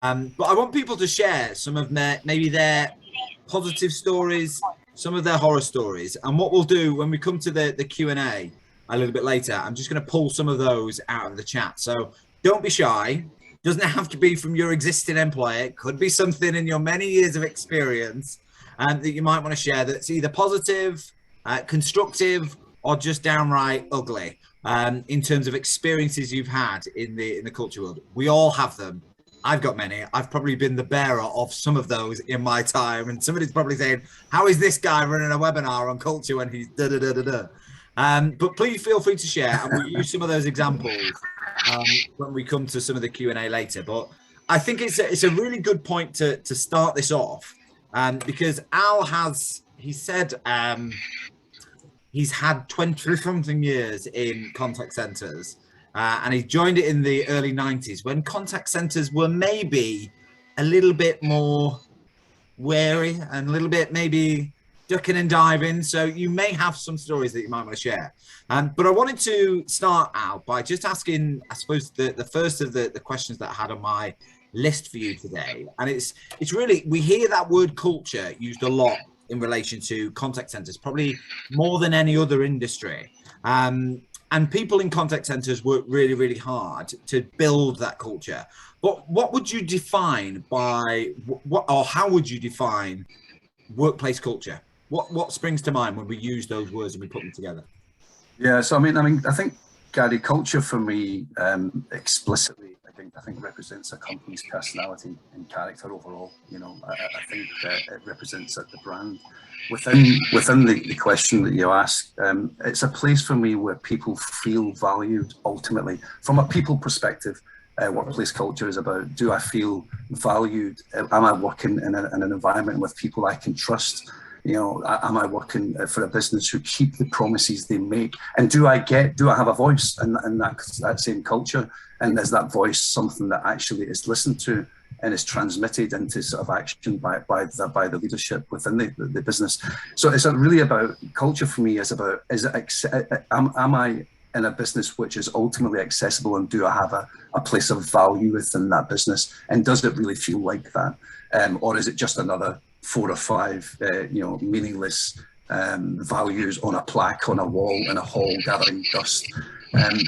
But I want people to share some of maybe their positive stories, some of their horror stories. And what we'll do when we come to the Q&A a little bit later, I'm just going to pull some of those out of the chat. So don't be shy. Doesn't have to be from your existing employer. It could be something in your many years of experience that you might want to share that's either positive, constructive, or just downright ugly in terms of experiences you've had in the culture world. We all have them. I've got many. I've probably been the bearer of some of those in my time. And somebody's probably saying, how is this guy running a webinar on culture when he's da da da da da? But please feel free to share, and we'll use some of those examples when we come to some of the Q&A later. But I think it's a really good point to start this off, because Al he said he's had 20-something years in contact centers. And he joined it in the early 90s when contact centers were maybe a little bit more wary and a little bit maybe ducking and diving. So you may have some stories that you might want to share. But I wanted to start out by just asking, I suppose, the first of the questions that I had on my list for you today. And it's really, we hear that word culture used a lot in relation to contact centers, probably more than any other industry. And people in contact centers work really, really hard to build that culture. But what would you define by or how would you define workplace culture? What springs to mind when we use those words and we put them together? Yeah, so I mean, I think, Gary, culture for me explicitly, I think represents a company's personality and character overall. You know, I think that it represents the brand. Within the question that you ask, it's a place for me where people feel valued. Ultimately, from a people perspective, workplace culture is about: do I feel valued? Am I working in an environment with people I can trust? You know, am I working for a business who keep the promises they make? And do I have a voice in that same culture? And is that voice something that actually is listened to and is transmitted into sort of action by the leadership within the business? So it's really about culture for me. Is about, am I in a business which is ultimately accessible, and do I have a place of value within that business? And does it really feel like that? Or is it just another 4 or 5, meaningless values on a plaque on a wall in a hall gathering dust?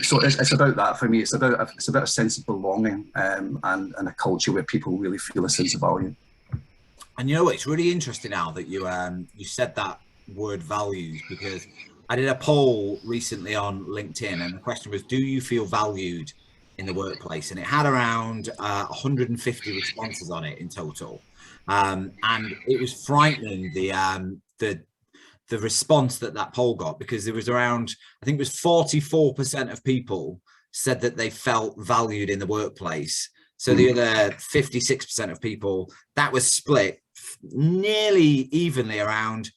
So it's about that for me. It's about a sense of belonging and a culture where people really feel a sense of value. And you know, it's really interesting now that you said that word values, because I did a poll recently on LinkedIn, and the question was, do you feel valued in the workplace? And it had around 150 responses on it in total. And it was frightening, the response that poll got, because there was around, I think it was 44% of people said that they felt valued in the workplace. So the other 56% of people, that was split nearly evenly around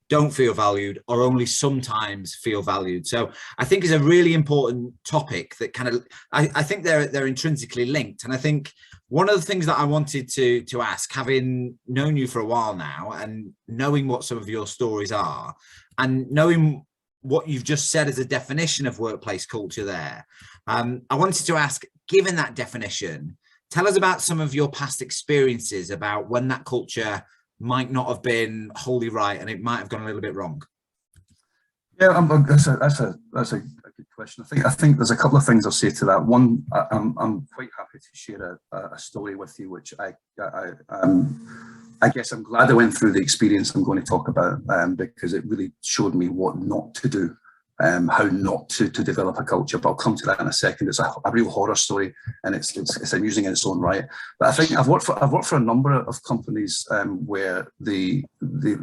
don't feel valued or only sometimes feel valued. So I think it's a really important topic that kind of, I think they're intrinsically linked. And I think one of the things that I wanted to ask, having known you for a while now and knowing what some of your stories are and knowing what you've just said as a definition of workplace culture there, I wanted to ask, given that definition, tell us about some of your past experiences about when that culture might not have been wholly right and it might have gone a little bit wrong. Yeah, that's a good question. I think there's a couple of things I'll say to that. One, I'm quite happy to share a story with you, which I guess I'm glad I went through the experience I'm going to talk about, because it really showed me what not to do, how not to develop a culture. But I'll come to that in a second. It's a real horror story, and it's amusing in its own right. But I think I've worked for a number of companies where the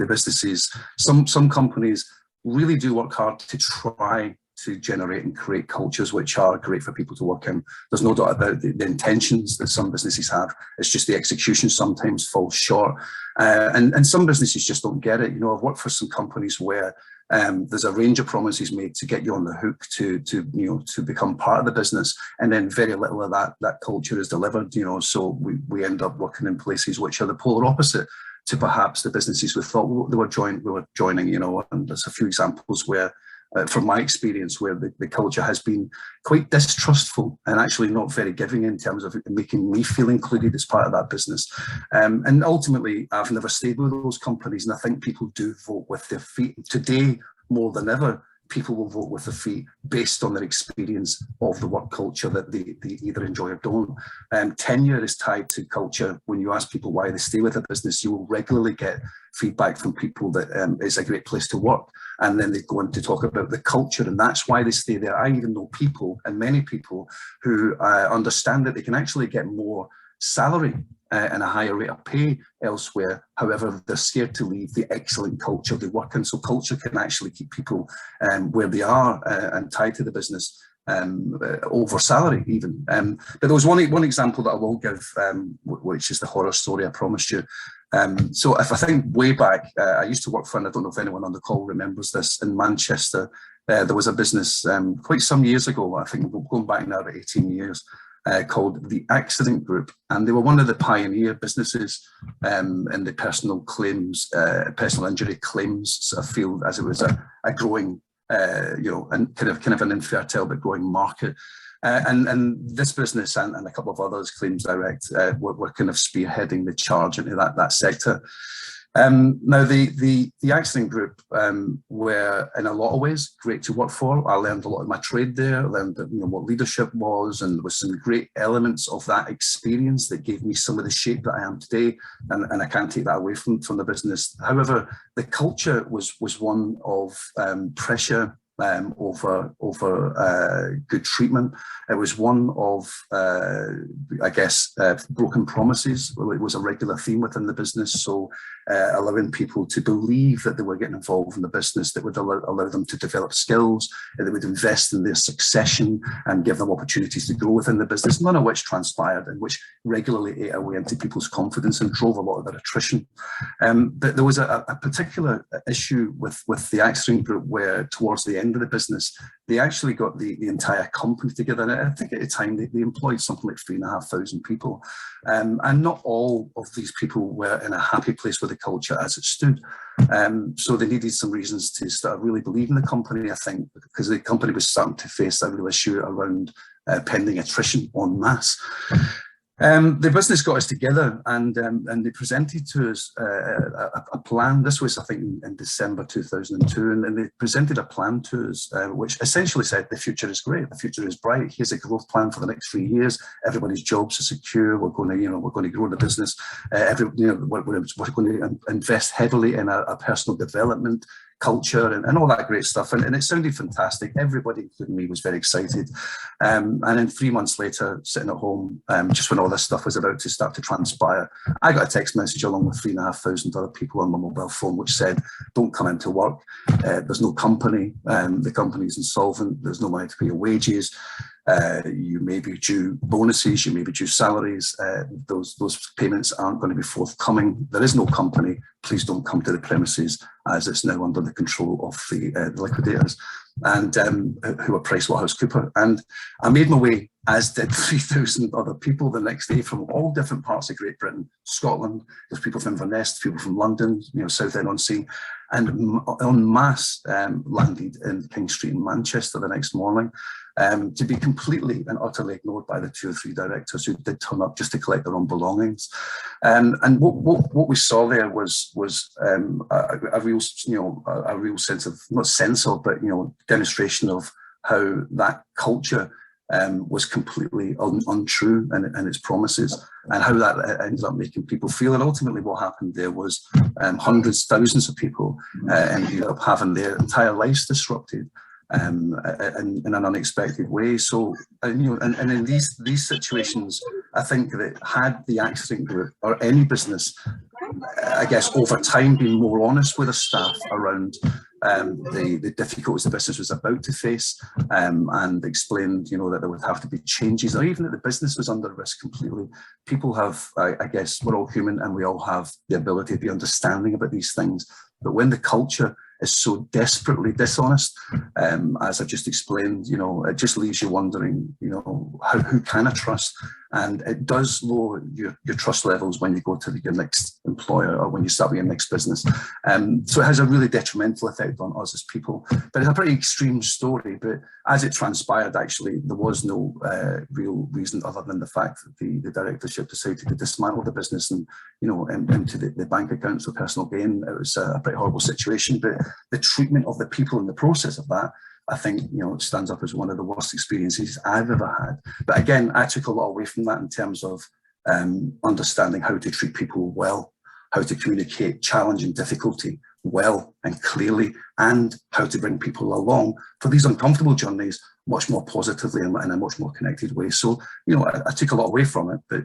businesses, some companies really do work hard to try to generate and create cultures which are great for people to work in. There's no doubt about the intentions that some businesses have. It's just the execution sometimes falls short. And some businesses just don't get it. You know, I've worked for some companies where there's a range of promises made to get you on the hook to become part of the business, and then very little of that culture is delivered. You know, so we end up working in places which are the polar opposite to perhaps the businesses we thought we were joining. You know, and there's a few examples where from my experience, where the culture has been quite distrustful and actually not very giving in terms of making me feel included as part of that business. And ultimately, I've never stayed with those companies, and I think people do vote with their feet. Today, more than ever, people will vote with their feet based on their experience of the work culture that they either enjoy or don't. Tenure is tied to culture. When you ask people why they stay with a business, you will regularly get feedback from people that it's a great place to work. And then they go on to talk about the culture, and that's why they stay there. I even know people, and many people, who understand that they can actually get more salary and a higher rate of pay elsewhere. However, they're scared to leave the excellent culture they work in. So culture can actually keep people where they are and tied to the business over salary even. But there was one example that I will give, which is the horror story I promised you. So if I think way back, I used to work for, and I don't know if anyone on the call remembers this, in Manchester. There was a business quite some years ago, I think going back now about 18 years, called the Accident Group, and they were one of the pioneer businesses in the personal claims, personal injury claims sort of field, as it was a growing, and kind of an infertile but growing market. And this business and a couple of others, Claims Direct, were kind of spearheading the charge into that sector. Now, the Accident Group were in a lot of ways great to work for. I learned a lot of my trade there. I learned what leadership was, and there was some great elements of that experience that gave me some of the shape that I am today. And I can't take that away from the business. However, the culture was one of pressure over good treatment. It was one of, broken promises. It was a regular theme within the business. So allowing people to believe that they were getting involved in the business, that would allow them to develop skills, that would invest in their succession and give them opportunities to grow within the business, none of which transpired, and which regularly ate away into people's confidence and drove a lot of their attrition. But there was a particular issue with the Accident Group where towards the end of the business, they actually got the entire company together. And I think at the time they employed something like 3,500 people. And not all of these people were in a happy place with the culture as it stood. So they needed some reasons to start really believing the company, I think, because the company was starting to face a real issue around pending attrition en masse. The business got us together, and they presented to us a plan. This was, I think, in December 2002, and they presented a plan to us, which essentially said the future is great, the future is bright. Here's a growth plan for the next 3 years. Everybody's jobs are secure. We're going to grow the business. We're going to invest heavily in a personal development culture and all that great stuff, and it sounded fantastic. Everybody, including me, was very excited. And then 3 months later, sitting at home, just when all this stuff was about to start to transpire, I got a text message along with 3,500 other people on my mobile phone, which said, "Don't come into work. There's no company. The company's insolvent. There's no money to pay your wages. You may be due bonuses, you may be due salaries. Those payments aren't going to be forthcoming. There is no company. Please don't come to the premises, as it's now under the control of the liquidators," and who are PricewaterhouseCoopers. And I made my way, as did 3,000 other people, the next day from all different parts of Great Britain, Scotland. There's people from Inverness, people from London, Southend-on-Sea, and en masse landed in King Street in Manchester the next morning. To be completely and utterly ignored by the 2 or 3 directors who did turn up just to collect their own belongings. And what we saw there was a real sense of, not sense of, but demonstration of how that culture was completely untrue in its promises, and how that ended up making people feel. And ultimately what happened there was hundreds, thousands of people ended up having their entire lives disrupted in an unexpected way. So, and in these situations, I think that had the Accident Group or any business, I guess, over time been more honest with the staff around the difficulties the business was about to face, and explained, that there would have to be changes, or even that the business was under risk completely. People have, I guess, we're all human, and we all have the ability to be understanding about these things. But when the culture is so desperately dishonest, as I've just explained, it just leaves you wondering, who can I trust? And it does lower your trust levels when you go to your next employer or when you start with a mixed business. So it has a really detrimental effect on us as people. But it's a pretty extreme story. But as it transpired, actually, there was no real reason other than the fact that the directorship decided to dismantle the business and, into the bank accounts for personal gain. It was a pretty horrible situation. But the treatment of the people in the process of that, I think, stands up as one of the worst experiences I've ever had. But again, I took a lot away from that in terms of understanding how to treat people well, how to communicate challenge and difficulty well and clearly, and how to bring people along for these uncomfortable journeys much more positively and in a much more connected way. So, I took a lot away from it, but,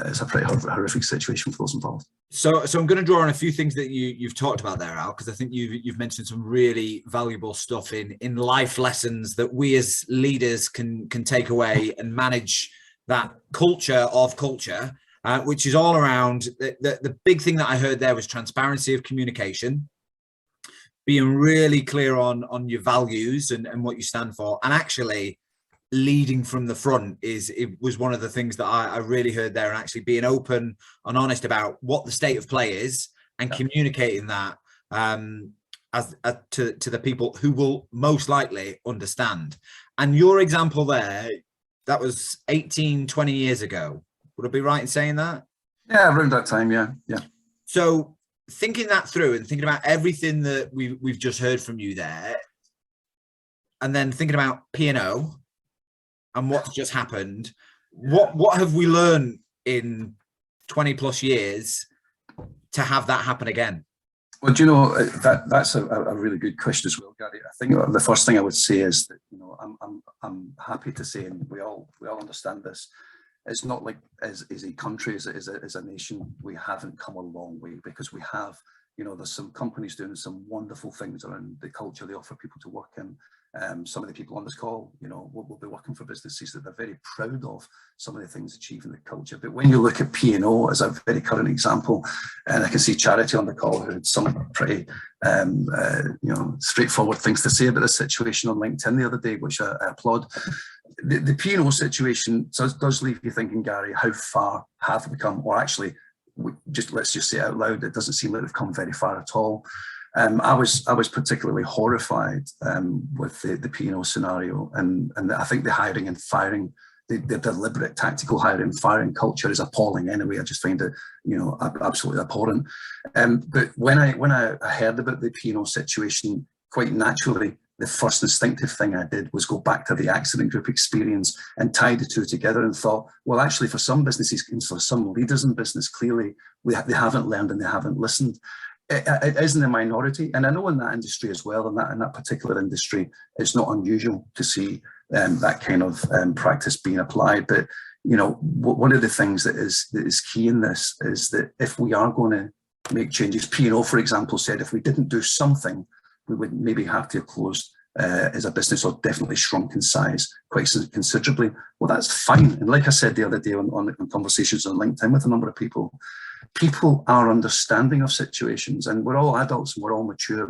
it's a pretty horrific situation for those involved. So I'm going to draw on a few things that you've talked about there, Al, because I think you've mentioned some really valuable stuff in life lessons that we as leaders can take away and manage that culture of culture, which is all around the big thing that I heard there was transparency of communication, being really clear on your values and what you stand for, and actually leading from the front was one of the things that I really heard there, and actually being open and honest about what the state of play is and communicating that to the people who will most likely understand. And your example there, that was 18, 20 years ago. Would I be right in saying that? Yeah, around that time, yeah. So thinking that through and thinking about everything that we've just heard from you there, and then thinking about P&O and what's just happened, what have we learned in 20 plus years to have that happen again? Well, that's a really good question as well, Gary. I think the first thing I would say is that I'm happy to say, and we all understand this. It's not like as a country, as a nation, we haven't come a long way, because we have. There's some companies doing some wonderful things around the culture they offer people to work in. Some of the people on this call, will be working for businesses that they're very proud of some of the things achieved in the culture. But when you look at P&O as a very current example, and I can see Charity on the call who had some pretty, straightforward things to say about the situation on LinkedIn the other day, which I applaud. The P&O situation does leave you thinking, Gary, how far have we come? Or actually, let's just say it out loud, it doesn't seem like we've come very far at all. I was particularly horrified with the P&O scenario, and I think the hiring and firing, the deliberate tactical hiring and firing culture is appalling anyway. I just find it, absolutely abhorrent. But when I heard about the P&O situation, quite naturally, the first instinctive thing I did was go back to the accident group experience and tie the two together and thought, well, actually, for some businesses and for some leaders in business, clearly they haven't learned and they haven't listened. It is in the minority, and I know in that industry as well, in that particular industry, it's not unusual to see that kind of practice being applied. But one of the things that is key in this is that if we are going to make changes, P&O, for example, said if we didn't do something, we would maybe have to have closed as a business, or definitely shrunk in size quite considerably. Well, that's fine. And like I said the other day on conversations on LinkedIn with a number of people are understanding of situations, and we're all adults and we're all mature.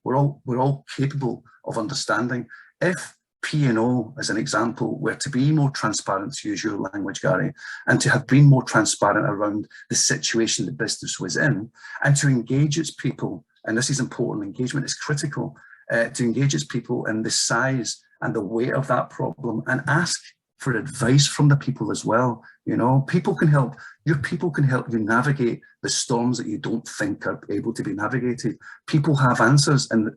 We're all capable of understanding. If P&O, as an example, were to be more transparent, to use your language, Gary, and to have been more transparent around the situation the business was in, and to engage its people, and this is important, engagement is critical, to engage its people in the size and the weight of that problem, and ask for advice from the people as well. People can help, your people can help you navigate the storms that you don't think are able to be navigated. People have answers, and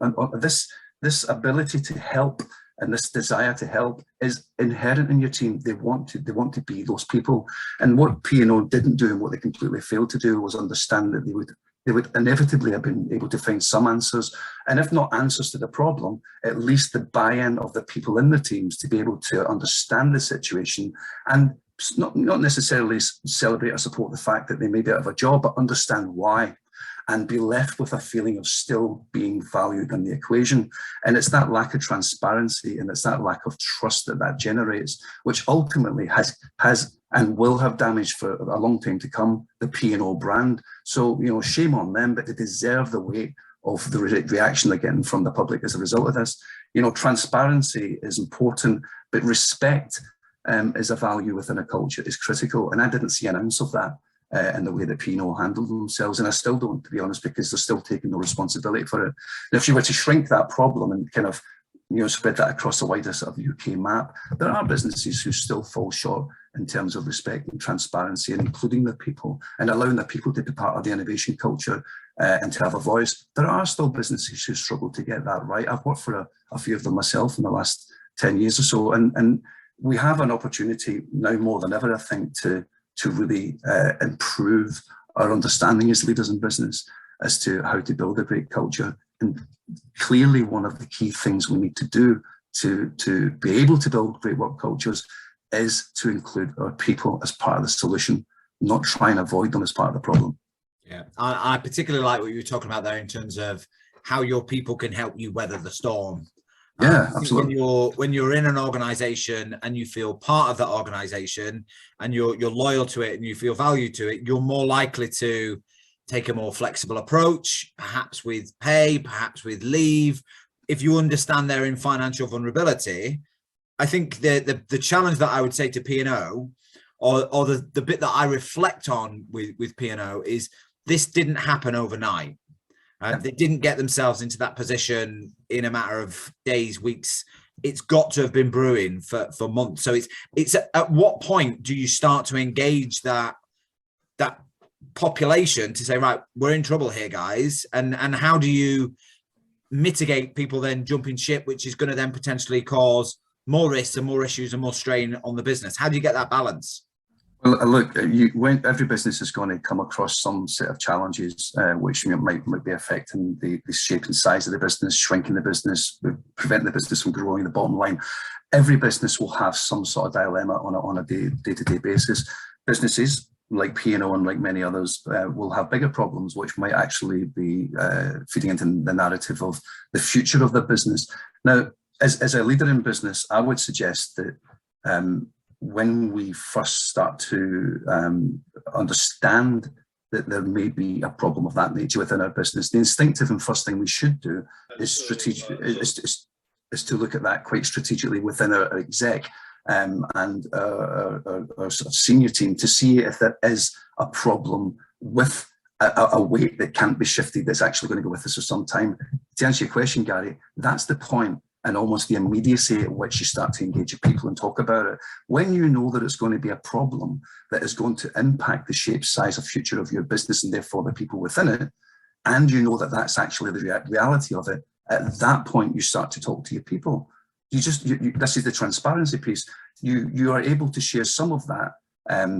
this ability to help and this desire to help is inherent in your team. They want to be those people. And what P&O didn't do, and what they completely failed to do, was understand that they would inevitably have been able to find some answers, and if not answers to the problem, at least the buy-in of the people in the teams to be able to understand the situation and not necessarily celebrate or support the fact that they may be out of a job, but understand why, and be left with a feeling of still being valued in the equation. And it's that lack of transparency and it's that lack of trust that generates, which ultimately has and will have damaged for a long time to come the P&O brand. So, shame on them, but they deserve the weight of the reaction they're getting from the public as a result of this. Transparency is important, but respect is a value within a culture, is critical. And I didn't see an ounce of that in the way that P&O handled themselves. And I still don't, to be honest, because they're still taking no responsibility for it. And if you were to shrink that problem and kind of, spread that across the wider sort of UK map, there are businesses who still fall short in terms of respect and transparency, and including their people and allowing their people to be part of the innovation culture and to have a voice. There are still businesses who struggle to get that right. I've worked for a few of them myself in the last 10 years or so, and we have an opportunity now more than ever, I think, to really improve our understanding as leaders in business as to how to build a great culture. And clearly one of the key things we need to do to be able to build great work cultures is to include our people as part of the solution, not try and avoid them as part of the problem. Yeah, I particularly like what you were talking about there in terms of how your people can help you weather the storm. Yeah, absolutely. When you're in an organization and you feel part of that organization and you're loyal to it and you feel value to it, you're more likely to take a more flexible approach, perhaps with pay, perhaps with leave. If you understand they're in financial vulnerability, I think the challenge that I would say to P&O, or the bit that I reflect on with P&O, is this didn't happen overnight. They didn't get themselves into that position in a matter of days, weeks. It's got to have been brewing for months. So it's at what point do you start to engage that population to say, right, we're in trouble here, guys, and how do you mitigate people then jumping ship, which is going to then potentially cause more risks and more issues and more strain on the business? How do you get that balance? Well, look, every business is going to come across some set of challenges which might be affecting the shape and size of the business, shrinking the business, preventing the business from growing the bottom line. Every business will have some sort of dilemma on a day-to-day basis. Businesses like P&O and like many others will have bigger problems, which might actually be feeding into the narrative of the future of the business. Now, as a leader in business, I would suggest that when we first start to understand that there may be a problem of that nature within our business, the instinctive and first thing we should do is is to look at that quite strategically within our exec and our sort of senior team to see if there is a problem with a weight that can't be shifted that's actually going to go with us for some time. To answer your question, Gary, that's the point and almost the immediacy at which you start to engage your people and talk about it. When you know that it's going to be a problem that is going to impact the shape, size, or future of your business and therefore the people within it, and you know that that's actually the reality of it, at that point you start to talk to your people. This is the transparency piece. You are able to share some of that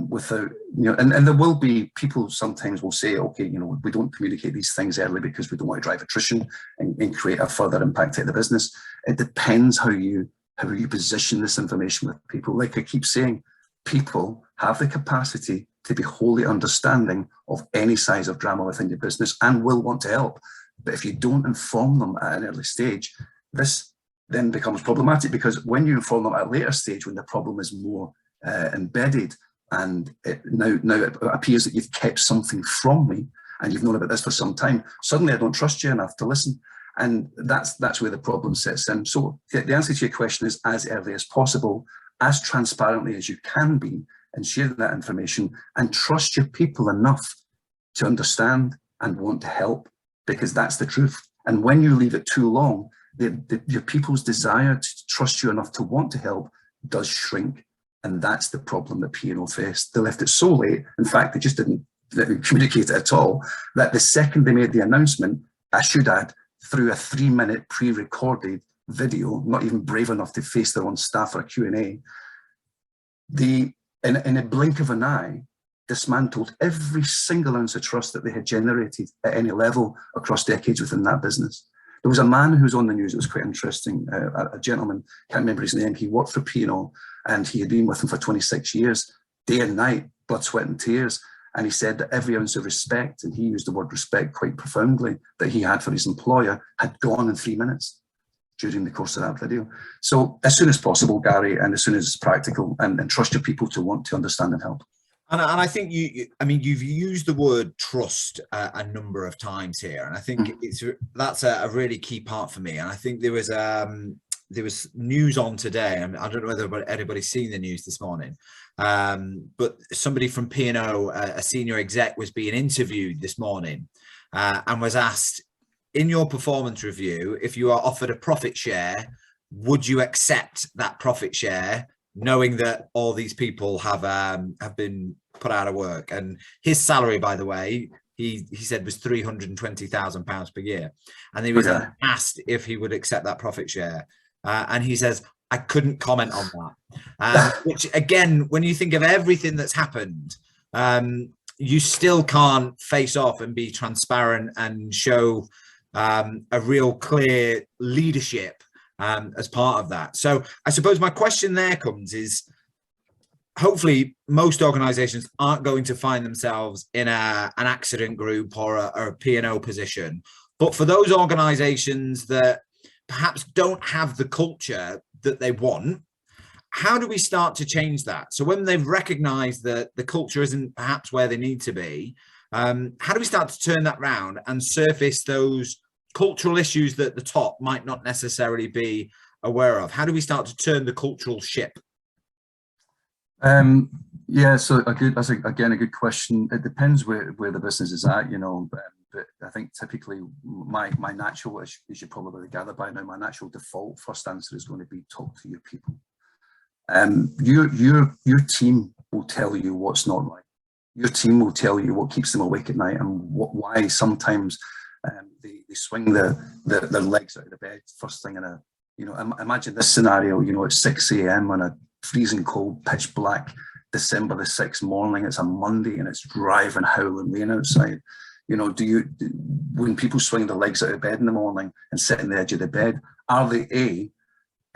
without, and there will be people sometimes will say, okay, we don't communicate these things early because we don't want to drive attrition and create a further impact to the business. It depends how you position this information with people. Like I keep saying, people have the capacity to be wholly understanding of any size of drama within your business and will want to help. But if you don't inform them at an early stage, this then becomes problematic, because when you inform them at a later stage, when the problem is more embedded, and now it appears that you've kept something from me and you've known about this for some time, suddenly I don't trust you enough to listen. And that's where the problem sets in. So the answer to your question is as early as possible, as transparently as you can be, and share that information and trust your people enough to understand and want to help, because that's the truth. And when you leave it too long, your people's desire to trust you enough to want to help does shrink. And that's the problem that P&O faced. They left it so late. In fact, they just didn't communicate it at all, that the second they made the announcement, I should add, through a 3-minute pre-recorded video, not even brave enough to face their own staff for a Q&A, in a blink of an eye, dismantled every single ounce of trust that they had generated at any level across decades within that business. There was a man who was on the news, it was quite interesting, a gentleman, can't remember his name, he worked for P&O and he had been with him for 26 years, day and night, blood, sweat and tears. And he said that every ounce of respect, and he used the word respect quite profoundly, that he had for his employer had gone in 3 minutes during the course of that video. So as soon as possible, Gary, and as soon as it's practical, and trust your people to want to understand and help. And I think you've used the word trust a number of times here, and I think that's a really key part for me. And I think there was news on today, and I don't know whether anybody's seen the news this morning, but somebody from P&O, a senior exec, was being interviewed this morning and was asked, in your performance review, if you are offered a profit share, would you accept that profit share, knowing that all these people have been put out of work? And his salary, by the way, he said was £320,000 per year, and he was asked if he would accept that profit share, and he says, I couldn't comment on that. Which, again, when you think of everything that's happened, you still can't face off and be transparent and show a real clear leadership as part of that. So I suppose my question there comes is, hopefully most organizations aren't going to find themselves in an accident group or a P&O position. But for those organizations that perhaps don't have the culture that they want, how do we start to change that? So when they've recognized that the culture isn't perhaps where they need to be, how do we start to turn that round and surface those cultural issues that the top might not necessarily be aware of? How do we start to turn the cultural ship? Yeah, so that's again a good question. It depends where the business is at, you know. But I think typically my natural, as you probably gather by now, my natural default first answer is going to be talk to your people. Your team will tell you what's not right. Your team will tell you what keeps them awake at night and why sometimes they swing their legs out of the bed first thing in a, you know, imagine this scenario, you know, it's 6 a.m. on a freezing cold, pitch black December the 6th morning. It's a Monday and it's driving, howling rain outside. You know, when people swing their legs out of bed in the morning and sit on the edge of the bed, are they A,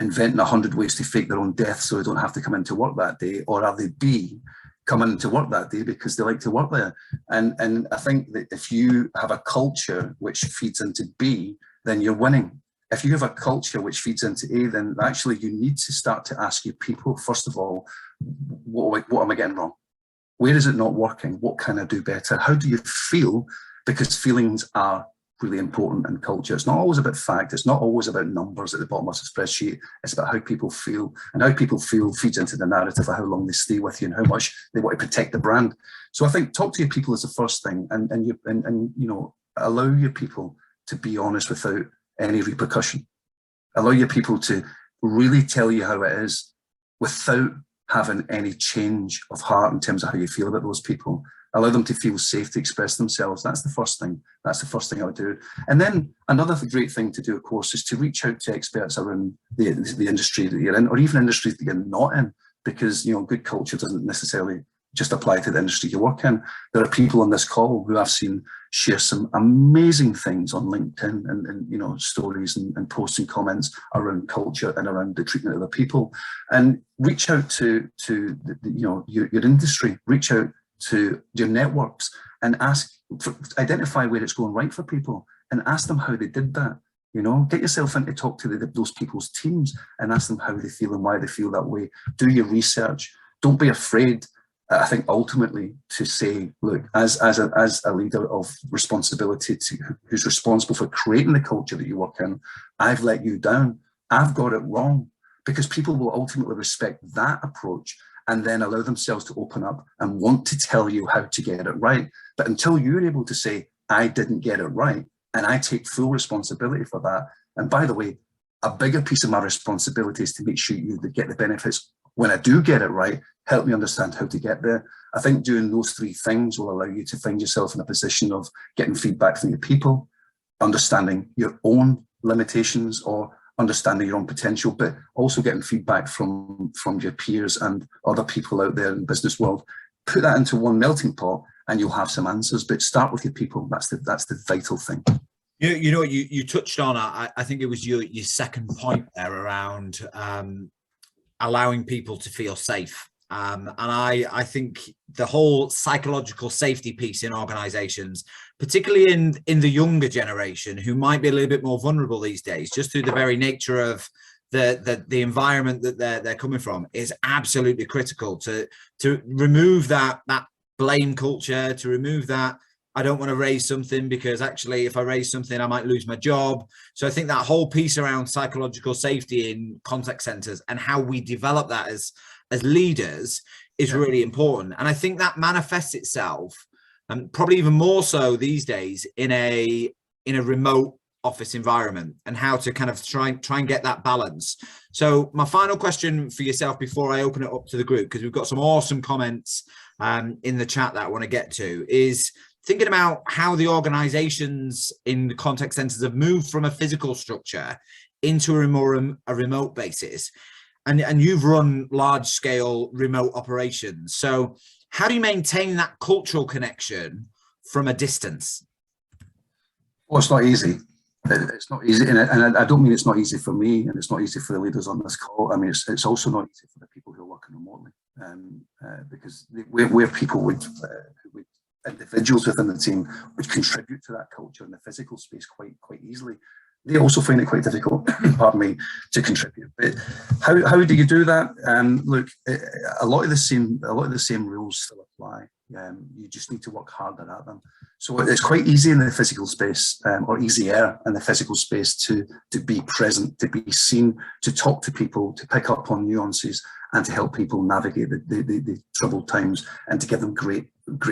inventing 100 ways to fake their own death so they don't have to come into work that day, or are they B, coming into work that day because they like to work there? And I think that if you have a culture which feeds into B, then you're winning. If you have a culture which feeds into A, then actually you need to start to ask your people, first of all, what am I getting wrong? Where is it not working? What can I do better? How do you feel? Because feelings are really important in culture. It's not always about fact. It's not always about numbers at the bottom of the spreadsheet. It's about how people feel, and how people feel feeds into the narrative of how long they stay with you and how much they want to protect the brand. So I think talk to your people is the first thing, and you know, allow your people to be honest without any repercussion. Allow your people to really tell you how it is without having any change of heart in terms of how you feel about those people. Allow them to feel safe to express themselves. That's the first thing. That's the first thing I would do. And then another great thing to do, of course, is to reach out to experts around the industry that you're in, or even industries that you're not in, because, you know, good culture doesn't necessarily just apply to the industry you work in. There are people on this call who I've seen share some amazing things on LinkedIn and you know, stories and posts and comments around culture and around the treatment of the people. And reach out to you know, your industry, reach out to your networks and identify where it's going right for people and ask them how they did that. You know, get yourself in to talk to those people's teams and ask them how they feel and why they feel that way. Do your research. Don't be afraid, I think, ultimately, to say, look, as a leader of responsibility who's responsible for creating the culture that you work in, I've let you down. I've got it wrong. Because people will ultimately respect that approach and then allow themselves to open up and want to tell you how to get it right. But until you're able to say, I didn't get it right, and I take full responsibility for that. And by the way, a bigger piece of my responsibility is to make sure you get the benefits when I do get it right. Help me understand how to get there. I think doing those three things will allow you to find yourself in a position of getting feedback from your people, understanding your own limitations or understanding your own potential, but also getting feedback from your peers and other people out there in the business world. Put that into one melting pot and you'll have some answers, but start with your people. That's the vital thing. You know what you touched on, I think it was your second point there around allowing people to feel safe. And I think the whole psychological safety piece in organizations, particularly in the younger generation, who might be a little bit more vulnerable these days, just through the very nature of the environment that they're coming from, is absolutely critical to remove that blame culture, to remove that I don't want to raise something because actually if I raise something, I might lose my job. So I think that whole piece around psychological safety in contact centers and how we develop that as leaders is really important. And I think that manifests itself, and probably even more so these days, in a remote office environment, and how to kind of try and get that balance. So my final question for yourself before I open it up to the group, because we've got some awesome comments in the chat that I want to get to, is thinking about how the organizations in the contact centers have moved from a physical structure into a remote basis. And you've run large scale remote operations. So how do you maintain that cultural connection from a distance? Well, it's not easy. It's not easy. And I don't mean it's not easy for me, and it's not easy for the leaders on this call. I mean, it's also not easy for the people who are working remotely, because we're people with individuals within the team would contribute to that culture in the physical space quite easily. They also find it quite difficult, pardon me, to contribute. But how do you do that? Look, a lot of the same rules still apply. You just need to work harder at them. So it's quite easy in the physical space, or easier in the physical space, to be present, to be seen, to talk to people, to pick up on nuances, and to help people navigate the troubled times, and to give them great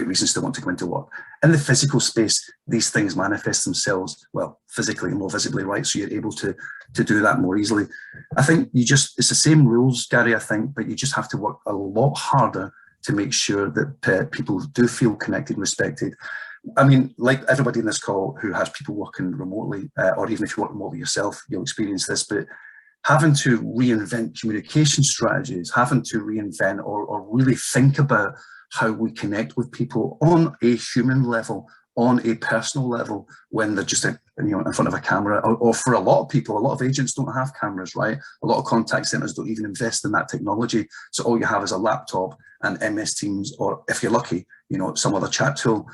reasons to want to go into work. In the physical space, these things manifest themselves, well, physically and more visibly, right? So you're able to do that more easily. I think it's the same rules, Gary, I think, but you just have to work a lot harder to make sure that people do feel connected and respected. I mean, like everybody in this call who has people working remotely, or even if you work remotely yourself, you'll experience this, but having to reinvent communication strategies, having to reinvent or really think about how we connect with people on a human level, on a personal level, when they're just in front of a camera, or for a lot of people, a lot of agents don't have cameras, right? A lot of contact centers don't even invest in that technology. So all you have is a laptop and MS Teams, or if you're lucky, some other chat tool.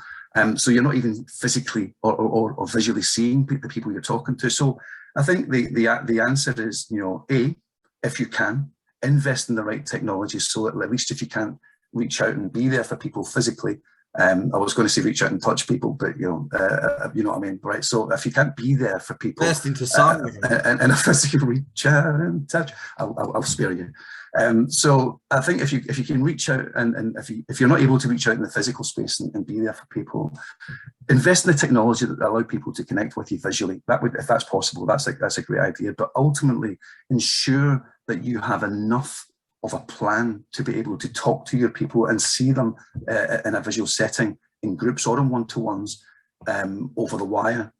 So you're not even physically or visually seeing the people you're talking to. So I think the answer is, A, if you can, invest in the right technology, so that at least if you can't reach out and be there for people physically, I was going to say reach out and touch people, but you know what I mean, right? So if you can't be there for people, and a physical reach out and touch, I'll spare you. So I think if you can reach out, and if you're not able to reach out in the physical space and be there for people, invest in the technology that allow people to connect with you visually. That would, if that's possible, that's a great idea. But ultimately, ensure that you have enough of a plan to be able to talk to your people and see them in a visual setting, in groups or in one-to-ones, over the wire.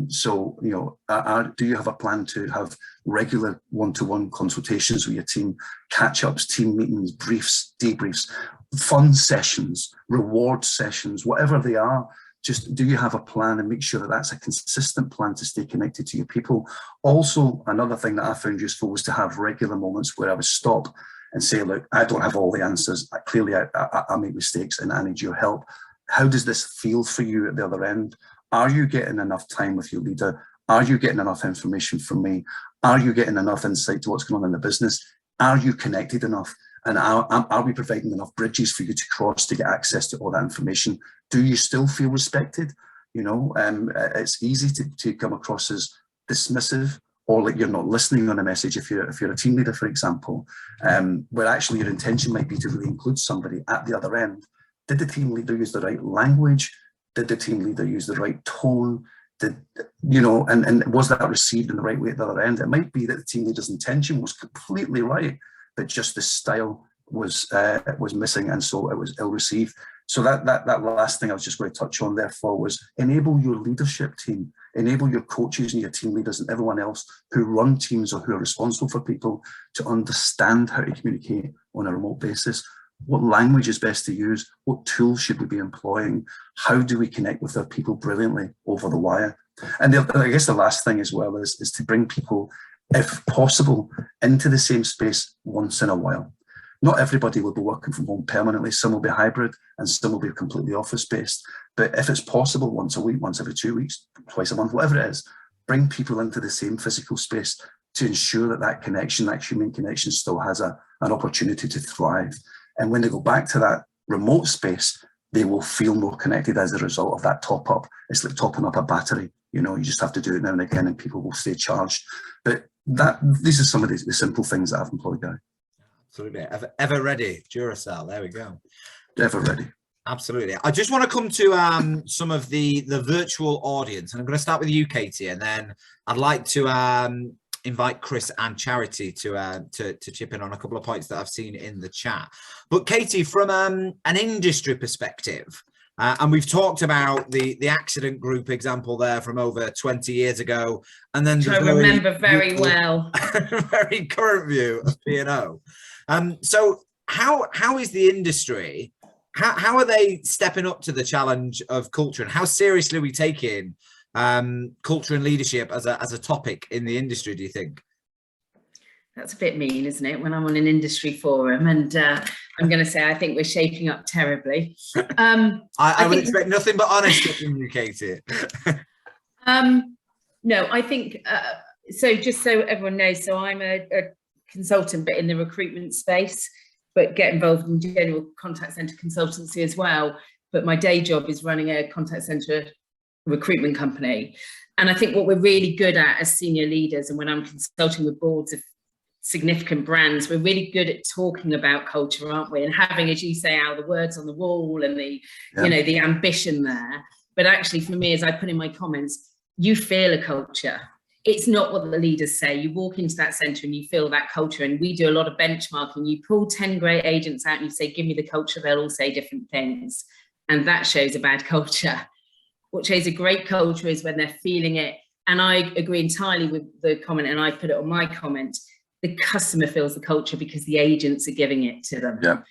So, do you have a plan to have regular one-to-one consultations with your team, catch-ups, team meetings, briefs, debriefs, fun sessions, reward sessions, whatever they are? Just, do you have a plan, and make sure that that's a consistent plan to stay connected to your people? Also, another thing that I found useful was to have regular moments where I would stop and say, look, I don't have all the answers. Clearly, I make mistakes and I need your help. How does this feel for you at the other end? Are you getting enough time with your leader? Are you getting enough information from me? Are you getting enough insight to what's going on in the business? Are you connected enough? And are we providing enough bridges for you to cross to get access to all that information? Do you still feel respected? It's easy to come across as dismissive, or like you're not listening on a message if you're a team leader, for example, where actually your intention might be to really include somebody at the other end. Did the team leader use the right language? Did the team leader use the right tone? And was that received in the right way at the other end? It might be that the team leader's intention was completely right, but just the style was missing, and so it was ill received. So that last thing I was just going to touch on, therefore, was enable your leadership team, enable your coaches and your team leaders and everyone else who run teams or who are responsible for people to understand how to communicate on a remote basis. What language is best to use? What tools should we be employing? How do we connect with our people brilliantly over the wire? And I guess the last thing as well is to bring people, if possible, into the same space once in a while. Not everybody will be working from home permanently. Some will be hybrid and some will be completely office-based. But if it's possible, once a week, once every 2 weeks, twice a month, whatever it is, bring people into the same physical space to ensure that connection, that human connection, still has an opportunity to thrive. And when they go back to that remote space, they will feel more connected as a result of that top up. It's like topping up a battery. You know, you just have to do it now and again, and people will stay charged. But these are some of the simple things that I've employed, Gary. Absolutely. Ever ready, Duracell. There we go. Ever ready. Absolutely. I just want to come to some of the virtual audience, and I'm going to start with you, Katie, and then I'd like to invite Chris and Charity to chip in on a couple of points that I've seen in the chat. But Katie, from an industry perspective, and we've talked about the accident group example there from over 20 years ago, and then I remember very well, very current view of P&O. So how is the industry? How are they stepping up to the challenge of culture, and how seriously are we taking culture and leadership as a topic in the industry, do you think? That's a bit mean, isn't it, when I'm on an industry forum? And I'm going to say I think we're shaping up terribly. I would expect nothing but honesty from you, Katie. No, I think, so just so everyone knows, so I'm a consultant, but in the recruitment space, but get involved in general contact center consultancy as well. But my day job is running a contact center recruitment company. And I think what we're really good at as senior leaders, and when I'm consulting with boards of significant brands, we're really good at talking about culture, aren't we? And having, as you say, Al, the words on the wall and the, you know, the ambition there. But actually for me, as I put in my comments, you feel a culture. It's not what the leaders say. You walk into that centre and you feel that culture. And we do a lot of benchmarking. You pull 10 great agents out and you say, give me the culture. They'll all say different things. And that shows a bad culture. What shows a great culture is when they're feeling it. And I agree entirely with the comment, and I put it on my comment. The customer feels the culture because the agents are giving it to them. Yeah.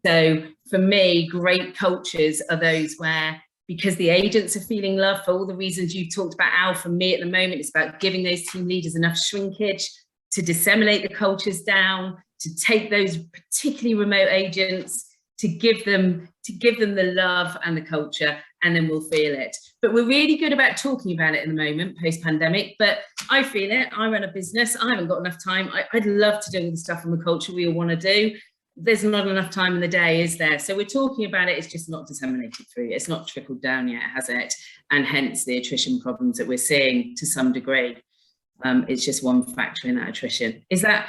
So for me, great cultures are those where, because the agents are feeling love for all the reasons you talked about, Al, for me at the moment, it's about giving those team leaders enough shrinkage to disseminate the cultures down, to take those particularly remote agents, to give them the love and the culture, and then we'll feel it. But we're really good about talking about it in the moment, post-pandemic, but I feel it. I run a business. I haven't got enough time. I'd love to do all the stuff on the culture we all want to do. There's not enough time in the day, is there? So we're talking about it. It's just not disseminated through. It's not trickled down yet, has it? And hence the attrition problems that we're seeing to some degree. It's just one factor in that attrition. Is that...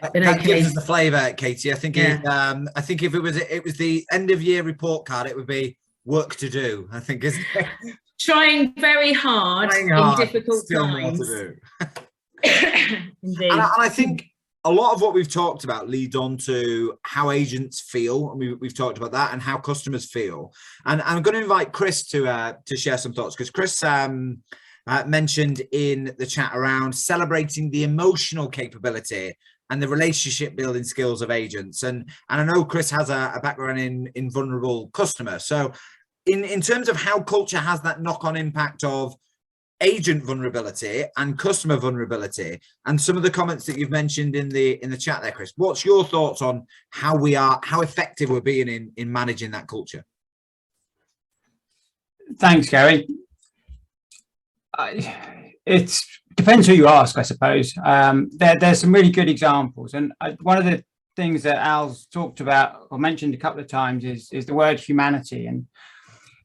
That gives us the flavour, Katie. I think I think if it was the end of year report card, it would be work to do. I think is trying very hard in difficult times. More to do. Indeed. And I think a lot of what we've talked about leads on to how agents feel, and we've talked about that, and how customers feel. And I'm going to invite Chris to share some thoughts, because Chris mentioned in the chat around celebrating the emotional capability and the relationship building skills of agents. And I know Chris has a background in vulnerable customer. So in terms of how culture has that knock-on impact of agent vulnerability and customer vulnerability, and some of the comments that you've mentioned in the chat there, Chris, what's your thoughts on how effective we're being in managing that culture? Thanks, Gary. It depends who you ask, I suppose. There's some really good examples, and one of the things that Al's talked about or mentioned a couple of times is the word humanity. And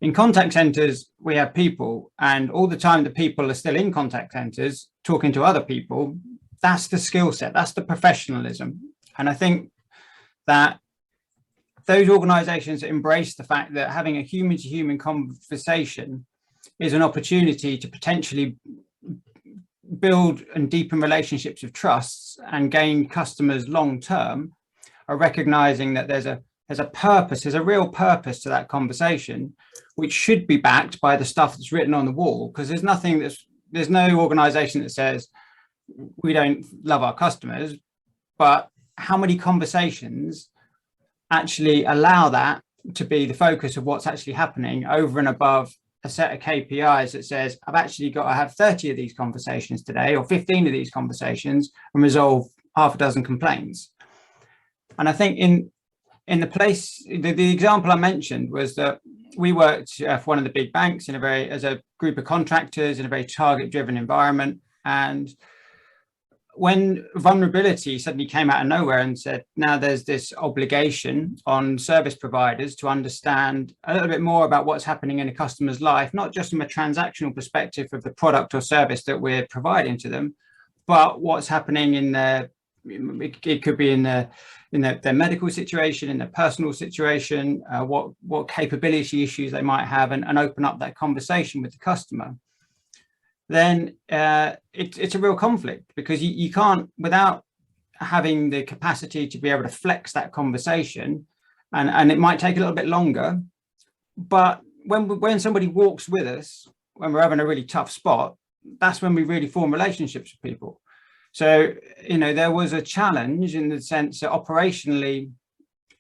in contact centers, we have people, and all the time the people are still in contact centers talking to other people. That's the skill set, that's the professionalism. And I think that those organizations embrace the fact that having a human-to-human conversation is an opportunity to potentially build and deepen relationships of trusts and gain customers long term, are recognizing that there's a real purpose to that conversation, which should be backed by the stuff that's written on the wall. Because there's no organization that says we don't love our customers, but how many conversations actually allow that to be the focus of what's actually happening over and above a set of KPIs that says I've actually got to have 30 of these conversations today, or 15 of these conversations, and resolve half a dozen complaints. And I think in the example I mentioned was that we worked for one of the big banks as a group of contractors in a very target driven environment, and when vulnerability suddenly came out of nowhere and said, now there's this obligation on service providers to understand a little bit more about what's happening in a customer's life, not just from a transactional perspective of the product or service that we're providing to them, but what's happening in their, it could be in their medical situation, in their personal situation, what capability issues they might have, and open up that conversation with the customer. Then it's a real conflict, because you can't, without having the capacity to be able to flex that conversation, and it might take a little bit longer, but when somebody walks with us, when we're having a really tough spot, that's when we really form relationships with people. So, you know, there was a challenge in the sense that operationally,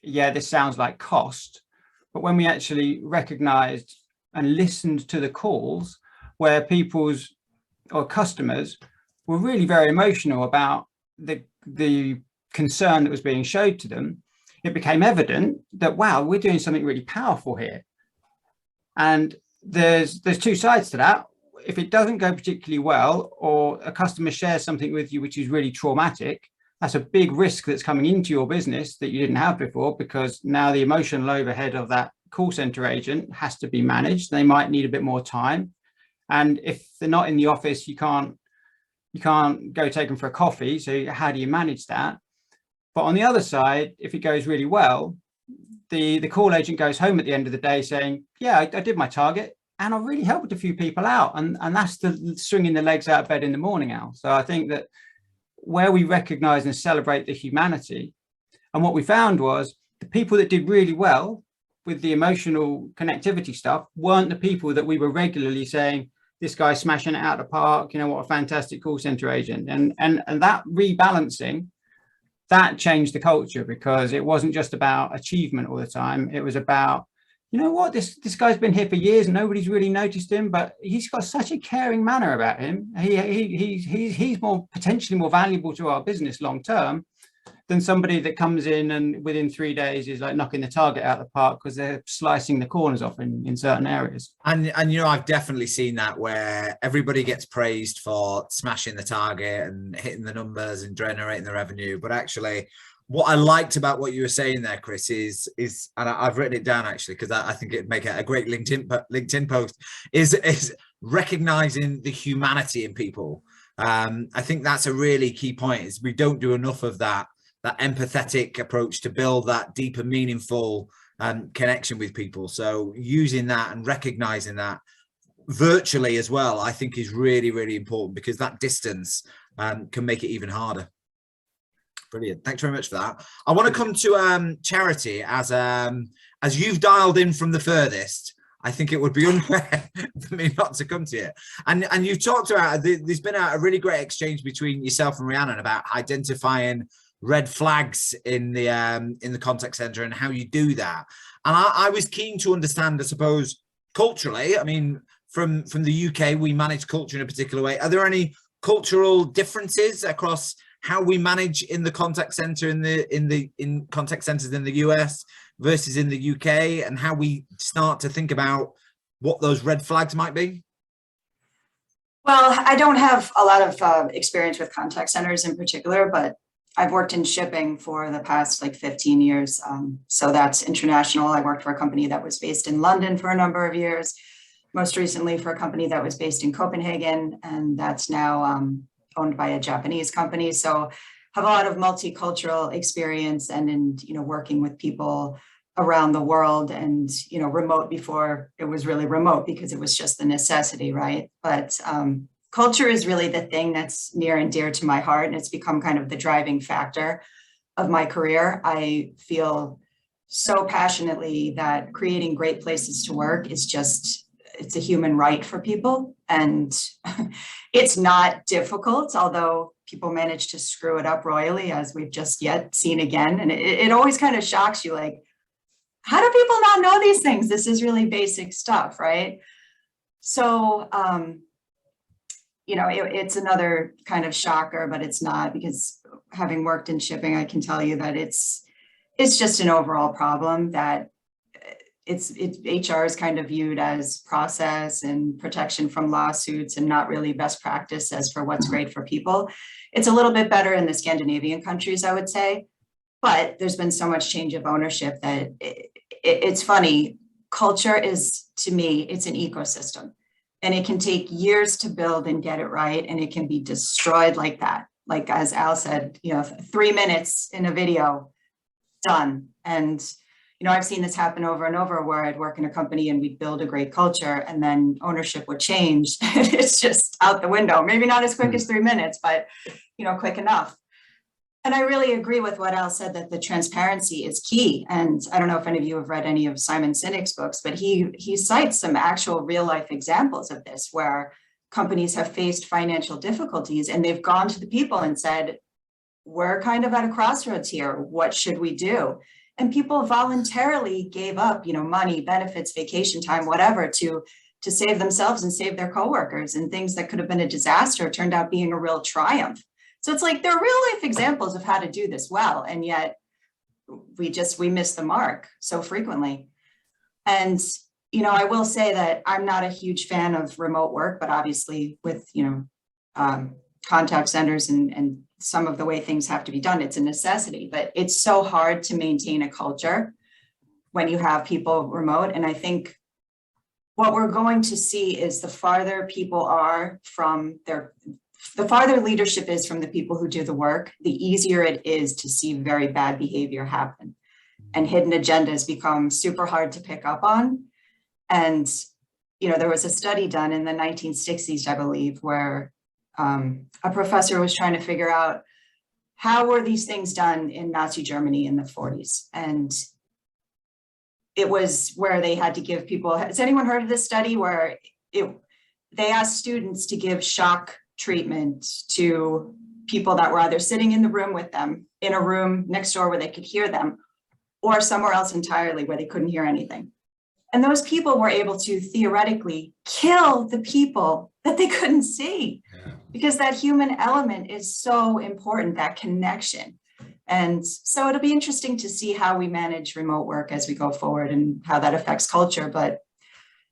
yeah, this sounds like cost, but when we actually recognized and listened to the calls where people's or customers were really very emotional about the concern that was being showed to them, it became evident that, wow, we're doing something really powerful here. And there's two sides to that. If it doesn't go particularly well, or a customer shares something with you which is really traumatic, that's a big risk that's coming into your business that you didn't have before, because now the emotional overhead of that call center agent has to be managed. They might need a bit more time. And if they're not in the office, you can't go take them for a coffee. So how do you manage that? But on the other side, if it goes really well, the call agent goes home at the end of the day saying, yeah, I did my target, and I really helped a few people out. And that's the swinging the legs out of bed in the morning, Al. So I think that where we recognize and celebrate the humanity, and what we found was the people that did really well with the emotional connectivity stuff weren't the people that we were regularly saying, this guy's smashing it out of the park, you know, what a fantastic call center agent. And that rebalancing, that changed the culture, because it wasn't just about achievement all the time. It was about, you know what, this guy's been here for years and nobody's really noticed him, but he's got such a caring manner about him. He's potentially more valuable to our business long term than somebody that comes in and within 3 days is like knocking the target out of the park because they're slicing the corners off in certain areas. And you know, I've definitely seen that, where everybody gets praised for smashing the target and hitting the numbers and generating the revenue, but actually what I liked about what you were saying there, Chris, is and I've written it down actually because I think it'd make a great LinkedIn post, is recognizing the humanity in people. I think that's a really key point, is we don't do enough of that empathetic approach to build that deeper, meaningful connection with people. So using that and recognizing that virtually as well, I think is really, really important, because that distance can make it even harder. Brilliant. Thanks very much for that. I want to come to Charity, as you've dialed in from the furthest. I think it would be unfair for me not to come to you. And you've talked about, there's been a really great exchange between yourself and Rhiannon about identifying red flags in the contact center and how you do that. And I was keen to understand, I suppose, culturally, I mean, from the UK, we manage culture in a particular way. Are there any cultural differences across how we manage in the contact center in contact centers in the US versus in the UK, and how we start to think about what those red flags might be? Well, I don't have a lot of experience with contact centers in particular, but I've worked in shipping for the past like 15 years. So that's international. I worked for a company that was based in London for a number of years, most recently for a company that was based in Copenhagen, and that's now owned by a Japanese company. So have a lot of multicultural experience, and in, you know, working with people around the world, and, you know, remote before it was really remote because it was just the necessity, right? But culture is really the thing that's near and dear to my heart, and it's become kind of the driving factor of my career. I feel so passionately that creating great places to work is just, it's a human right for people, and it's not difficult, although people manage to screw it up royally, as we've just yet seen again. And it always kind of shocks you, like, how do people not know these things? This is really basic stuff, right? So, you know, it's another kind of shocker, but it's not, because having worked in shipping, I can tell you that it's just an overall problem that HR is kind of viewed as process and protection from lawsuits and not really best practice as for what's great for people. It's a little bit better in the Scandinavian countries, I would say, but there's been so much change of ownership that it's funny. Culture is, to me, it's an ecosystem, and it can take years to build and get it right, and it can be destroyed like that. Like as Al said, 3 minutes in a video, done. And I've seen this happen over and over where I'd work in a company and we'd build a great culture and then ownership would change. It's just out the window. Maybe not as quick as 3 minutes, but quick enough. And I really agree with what Al said, that the transparency is key. And I don't know if any of you have read any of Simon Sinek's books, but he cites some actual real life examples of this where companies have faced financial difficulties and they've gone to the people and said, we're kind of at a crossroads here. What should we do? And people voluntarily gave up, money, benefits, vacation time, whatever, to save themselves and save their coworkers, and things that could have been a disaster turned out being a real triumph. So it's like, there are real life examples of how to do this well. And yet we miss the mark so frequently. And, I will say that I'm not a huge fan of remote work, but obviously with, contact centers and some of the way things have to be done, it's a necessity, but it's so hard to maintain a culture when you have people remote. And I think what we're going to see is the farther leadership is from the people who do the work, the easier it is to see very bad behavior happen. And hidden agendas become super hard to pick up on. And, there was a study done in the 1960s, I believe, where a professor was trying to figure out how were these things done in Nazi Germany in the 40s. And it was where they had to give people, has anyone heard of this study where they asked students to give shock treatment to people that were either sitting in the room with them, in a room next door where they could hear them, or somewhere else entirely where they couldn't hear anything. And those people were able to theoretically kill the people that they couldn't see, because that human element is so important, that connection. And so it'll be interesting to see how we manage remote work as we go forward and how that affects culture. But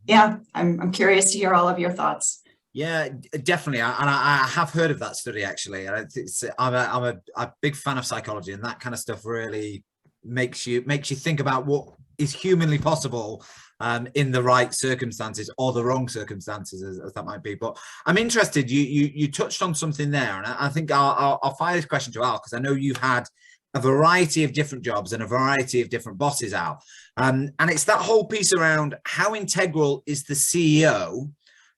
yeah, I'm curious to hear all of your thoughts. Yeah, definitely. And I have heard of that study, actually. I'm a big fan of psychology, and that kind of stuff really makes you think about what is humanly possible in the right circumstances or the wrong circumstances, as that might be. But I'm interested, you touched on something there, and I think I'll fire this question to Al, because I know you've had a variety of different jobs and a variety of different bosses, Al. And it's that whole piece around how integral is the CEO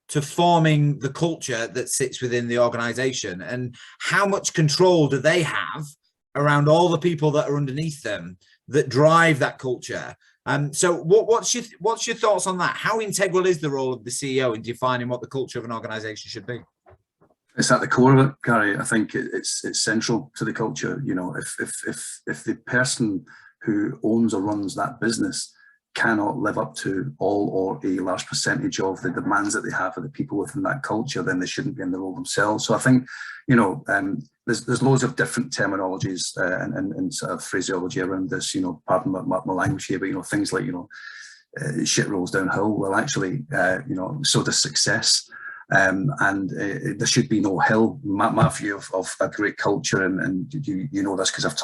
to forming the culture that sits within the organization, and how much control do they have around all the people that are underneath them that drive that culture. So what's your thoughts on that? How integral is the role of the CEO in defining what the culture of an organization should be? It's at the core of it, Gary. I think it's central to the culture. If the person who owns or runs that business cannot live up to all or a large percentage of the demands that they have for the people within that culture, then they shouldn't be in the role themselves. So I think, there's loads of different terminologies and sort of phraseology around this, pardon my language here, but, things like, shit rolls downhill. Well, actually, so does success. And there should be no hill. My view of a great culture, and you know this because I've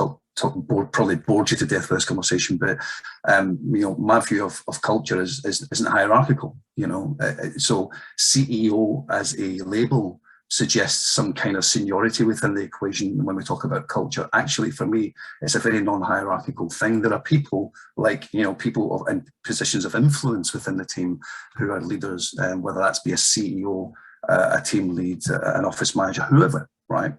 probably bored you to death with this conversation, but my view of culture isn't hierarchical. So CEO as a label suggests some kind of seniority within the equation when we talk about culture. Actually, for me, it's a very non-hierarchical thing. There are people people in positions of influence within the team who are leaders, whether that's be a CEO, a team lead, an office manager, whoever, right?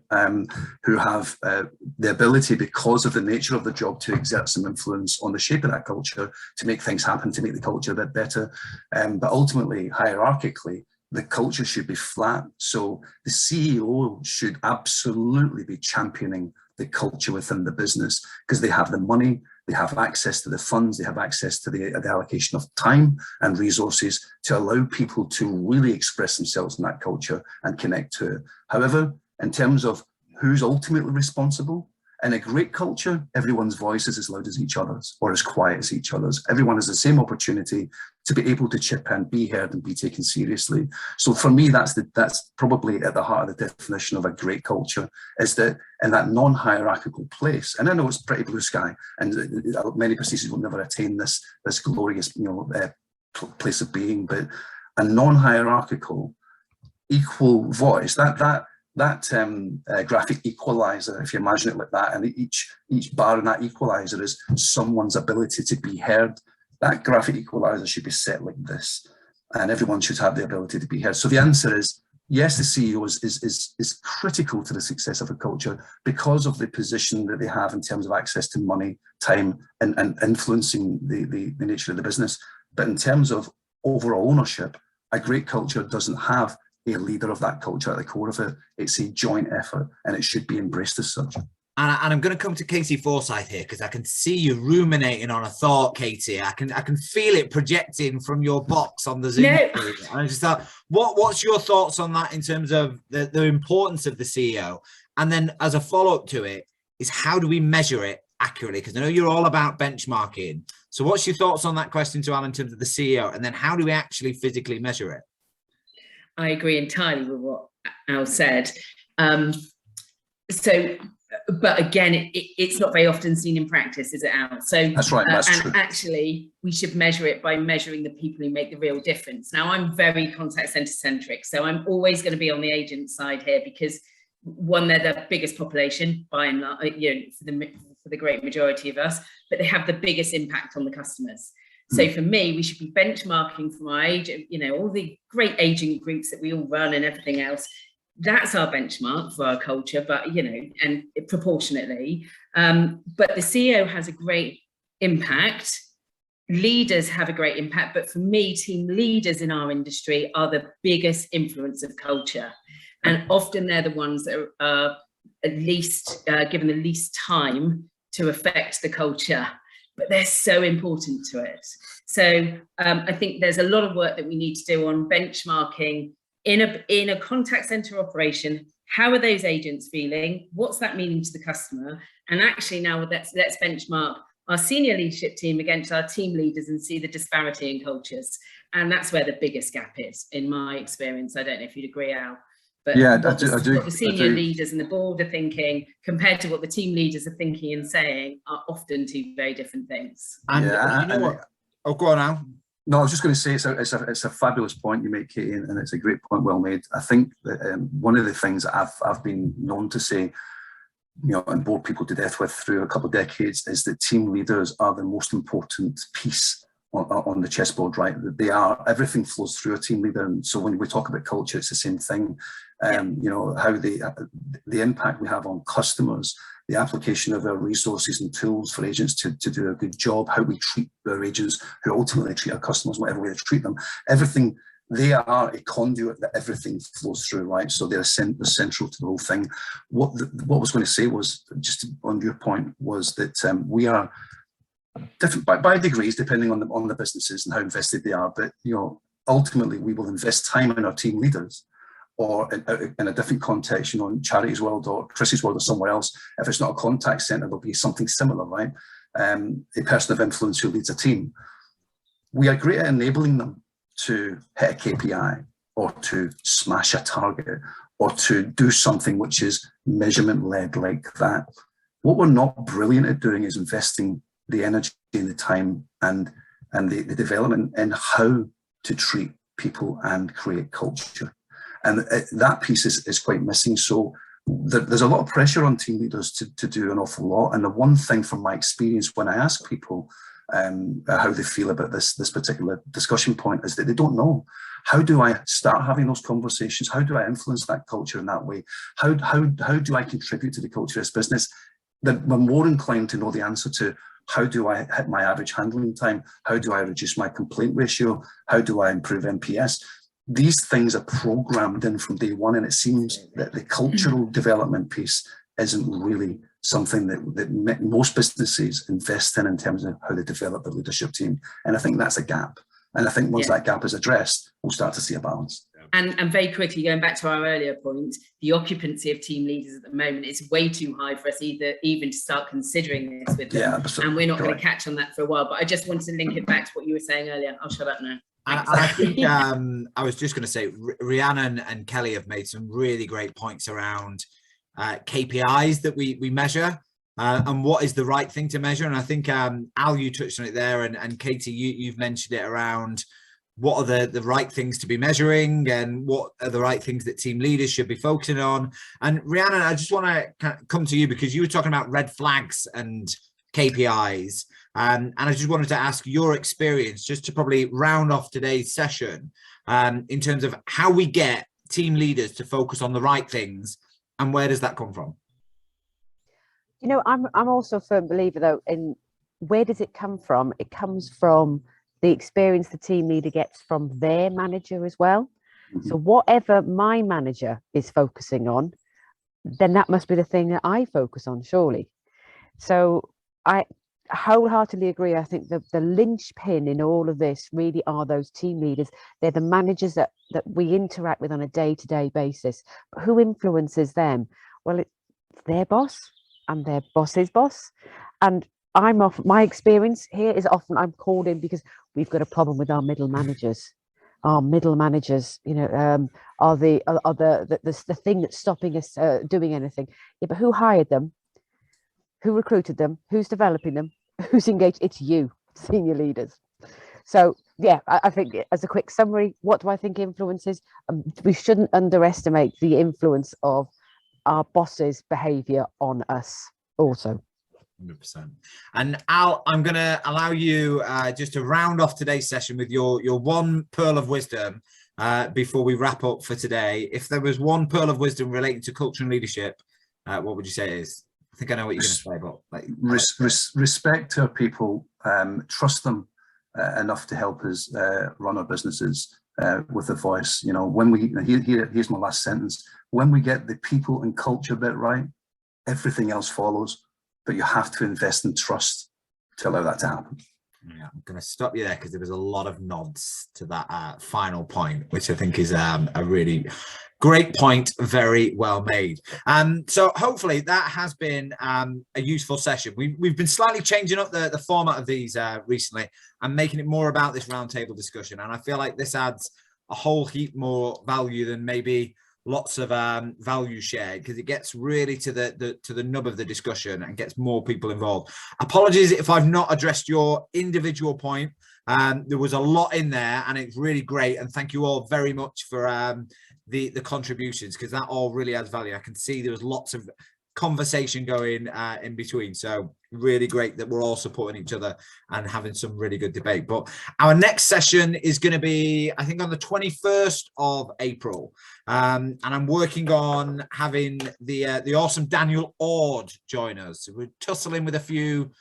Who have the ability, because of the nature of the job, to exert some influence on the shape of that culture, to make things happen, to make the culture a bit better. But ultimately, hierarchically, the culture should be flat. So the CEO should absolutely be championing the culture within the business, because they have the money, they have access to the funds, they have access to the allocation of time and resources to allow people to really express themselves in that culture and connect to it. However, in terms of who's ultimately responsible, In a great culture, everyone's voice is as loud as each other's or as quiet as each other's. Everyone has the same opportunity to be able to chip in, be heard and be taken seriously. So for me, that's probably at the heart of the definition of a great culture, is that in that non-hierarchical place. And I know it's pretty blue sky, and many businesses will never attain this glorious, place of being, but a non-hierarchical, equal voice, that graphic equalizer, if you imagine it like that, and each bar in that equalizer is someone's ability to be heard. That graphic equalizer should be set like this, and everyone should have the ability to be heard. So the answer is yes, the CEO is critical to the success of a culture because of the position that they have in terms of access to money, time, and influencing the nature of the business. But in terms of overall ownership, a great culture doesn't have a leader of that culture at the core of it. It's a joint effort, and it should be embraced as such. And I'm going to come to Katie Forsyth here, because I can see you ruminating on a thought, Katie. I can feel it projecting from your box on the Zoom. No. And I just thought, what's your thoughts on that in terms of the importance of the CEO? And then as a follow-up to it is, how do we measure it accurately? Because I know you're all about benchmarking. So what's your thoughts on that question to Al in terms of the CEO? And then how do we actually physically measure it? I agree entirely with what Al said. But again, it's not very often seen in practice, is it, Al? So that's right. That's and true. Actually, we should measure it by measuring the people who make the real difference. Now, I'm very contact center centric, so I'm always going to be on the agent side here, because one, they're the biggest population by and large, for the great majority of us, but they have the biggest impact on the customers. So for me, we should be benchmarking from our agent, all the great agent groups that we all run and everything else. That's our benchmark for our culture, but, and proportionately. But the CEO has a great impact. Leaders have a great impact. But for me, team leaders in our industry are the biggest influence of culture. And often they're the ones that are at least given the least time to affect the culture. But they're so important to it. So I think there's a lot of work that we need to do on benchmarking in a contact center operation. How are those agents feeling? What's that meaning to the customer? And actually now let's benchmark our senior leadership team against our team leaders and see the disparity in cultures. And that's where the biggest gap is, in my experience. I don't know if you'd agree, Al. But yeah, what the senior leaders and the board are thinking compared to what the team leaders are thinking and saying are often two very different things. And you know what? Oh, go on, Al. No, I was just going to say it's a fabulous point you make, Katie, and it's a great point, well made. I think that one of the things that I've been known to say, and bored people to death with through a couple of decades, is that team leaders are the most important piece on the chessboard, right? They are, everything flows through a team leader. And so when we talk about culture, it's the same thing. How the impact we have on customers, the application of our resources and tools for agents to do a good job, how we treat our agents, who ultimately treat our customers, whatever way they treat them, everything, they are a conduit that everything flows through, right? So they're central to the whole thing. What I was going to say was, just on your point, was that we are different by degrees, depending on the businesses and how invested they are. But ultimately, we will invest time in our team leaders, or in a different context, in Charity's world or Chris's world or somewhere else. If it's not a contact center, there'll be something similar, right? A person of influence who leads a team. We are great at enabling them to hit a KPI, or to smash a target, or to do something which is measurement led like that. What we're not brilliant at doing is investing the energy and the time and the development in how to treat people and create culture. And that piece is quite missing. So there's a lot of pressure on team leaders to do an awful lot. And the one thing from my experience when I ask people how they feel about this particular discussion point is that they don't know. How do I start having those conversations? How do I influence that culture in that way? How do I contribute to the culture of this business? That we're more inclined to know the answer to, how do I hit my average handling time? How do I reduce my complaint ratio? How do I improve NPS? These things are programmed in from day one, and it seems that the cultural development piece isn't really something that most businesses invest in terms of how they develop their leadership team. And I think that's a gap. And I think once that gap is addressed, we'll start to see a balance. And very quickly, going back to our earlier point, the occupancy of team leaders at the moment is way too high for us even to start considering this with them. Yeah, absolutely. And we're not going to catch on that for a while. But I just wanted to link it back to what you were saying earlier. I'll shut up now. And I think I was just going to say, Rhiannon and Kelly have made some really great points around KPIs that we measure and what is the right thing to measure. And I think, Al, you touched on it there, and Katie, you've mentioned it around what are the right things to be measuring and what are the right things that team leaders should be focusing on. And Rhiannon, I just want to come to you because you were talking about red flags and KPIs. And I just wanted to ask your experience, just to probably round off today's session, in terms of how we get team leaders to focus on the right things, and where does that come from? You know, I'm also a firm believer, though, in where does it come from? It comes from the experience the team leader gets from their manager as well. Mm-hmm. So whatever my manager is focusing on, then that must be the thing that I focus on, surely. So I wholeheartedly agree. I think the linchpin in all of this really are those team leaders. They're the managers that we interact with on a day-to-day basis. But who influences them? Well, it's their boss and their boss's boss. And my experience here is often I'm called in because we've got a problem with our middle managers. Our middle managers, you know, are the thing that's stopping us doing anything. Yeah, but who hired them? Who recruited them? Who's developing them? Who's engaged? It's you, senior leaders. So yeah, I think as a quick summary, what do I think influences? We shouldn't underestimate the influence of our boss's behavior on us also. 100%. And Al, I'm going to allow you just to round off today's session with your one pearl of wisdom before we wrap up for today. If there was one pearl of wisdom relating to culture and leadership, what would you say it is? I think I know what you're going to say, but respect our people, trust them enough to help us run our businesses with a voice. You know, when here's my last sentence. When we get the people and culture bit right, everything else follows. But you have to invest in trust to allow that to happen. Yeah, I'm going to stop you there because there was a lot of nods to that final point, which I think is a really great point, very well made. So hopefully that has been a useful session. We've been slightly changing up the format of these recently and making it more about this roundtable discussion. And I feel like this adds a whole heap more value than maybe lots of value shared, because it gets really to the nub of the discussion and gets more people involved. Apologies if I've not addressed your individual point. There was a lot in there and it's really great, and thank you all very much for the contributions, because that all really adds value. I can see there was lots of conversation going in between, so really great that we're all supporting each other and having some really good debate. But our next session is going to be, I think, on the 21st of April, and I'm working on having the awesome Daniel Ord join us. We're tussling with a few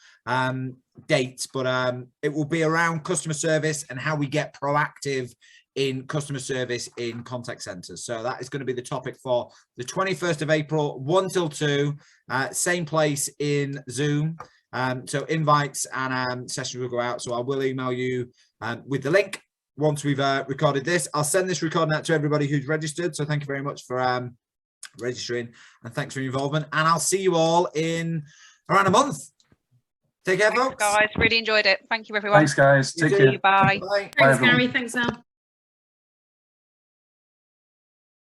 dates, but it will be around customer service and how we get proactive in customer service in contact centers. So that is going to be the topic for the 21st of April, 1 till 2, same place in Zoom. So invites and sessions will go out. So I will email you with the link once we've recorded this. I'll send this recording out to everybody who's registered. So thank you very much for registering, and thanks for your involvement. And I'll see you all in around a month. Take care, folks. Thanks, guys. Really enjoyed it. Thank you, everyone. Thanks, guys. Take care. Bye. Bye. Thanks, Gary. Thanks, Al.